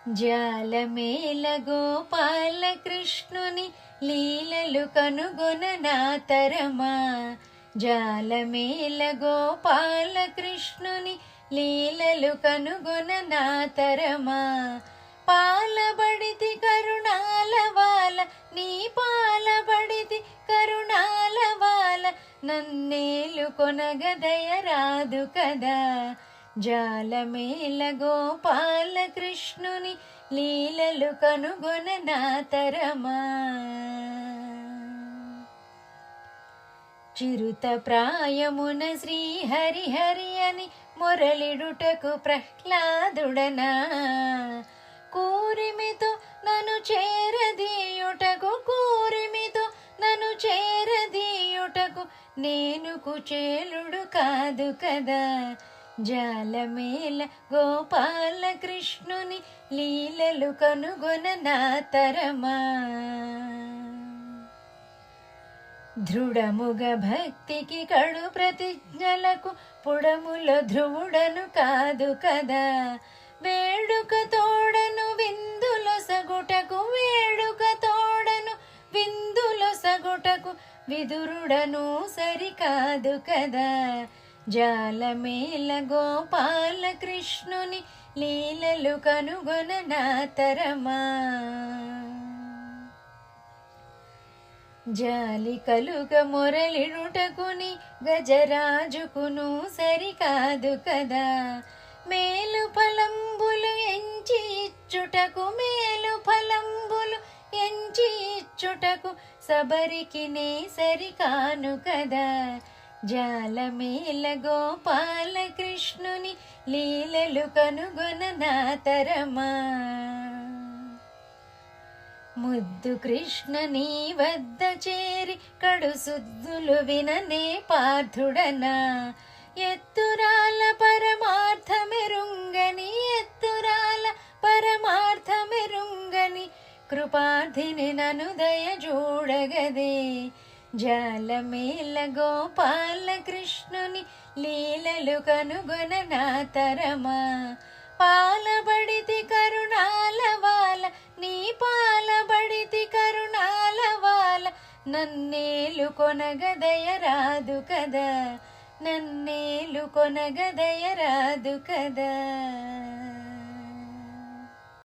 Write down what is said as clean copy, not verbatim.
జాలమేల గోపాల కృష్ణుని లీలలు కనుగొన నా తరమా. జాలమేల గోపాల కృష్ణుని లీలలు కనుగొన నా తరమా. పాలబడితి కరుణాల వాల నీ పాలబడితి కరుణాల వాల నన్నేలు కొనగదయ రాదు కదా. జాలమేల గోపాల కృష్ణుని లీలలు కనుగొన నా తరమా. చిరుత ప్రాయమున శ్రీహరి హరి అని మురళిడుటకు ప్రహ్లాదుడనా. కూరిమితో నన్ను చేరదీయుటకు కూరిమితో నన్ను చేరదీయుటకు నేను కుచేలుడు కాదు కదా. జాలమేల గోపాల కృష్ణుని లీలలు కనుగొన నా తరమా. దృఢముగ భక్తికి కడు ప్రతిజ్ఞలకు పుడములో ధ్రువుడను కాదు కదా. వేడుక తోడను విందులో సగుటకు వేడుక తోడను విందులో సగుటకు విదురుడను సరికాదు కదా. జాలమేల గోపాల కృష్ణుని లీలలు కనుగొన నా తరమా. జాలి కలుగ మొరలిడుటకుని గజరాజుకును సరికాదు కదా. మేలు ఫలంబులు ఎంచి ఇచ్చుటకు మేలు ఫలంబులు ఎంచి ఇచ్చుటకు సబరికి నే సరికాను కదా. జాలమేల గోపాల కృష్ణుని లీలలు కనుగొన నా తరమా. ముద్దు కృష్ణ నీ వద్ద చేరి కడు సుద్దులు విననే పార్థుడనా. ఎత్తురాల పరమార్థమెరుంగని ఎత్తురాల పరమార్థమెరుంగని కృపార్థిని నను దయ చూడగదే. జాలమేల గోపాల కృష్ణుని లీలలు కనుగొన నా తరమా. పాలబడితి కరుణాల వాల నీ పాలబడితి కరుణాల వాల నన్నేలు కొనగదయ రాదు కదా. నన్నేలు కొనగదయ రాదు కదా.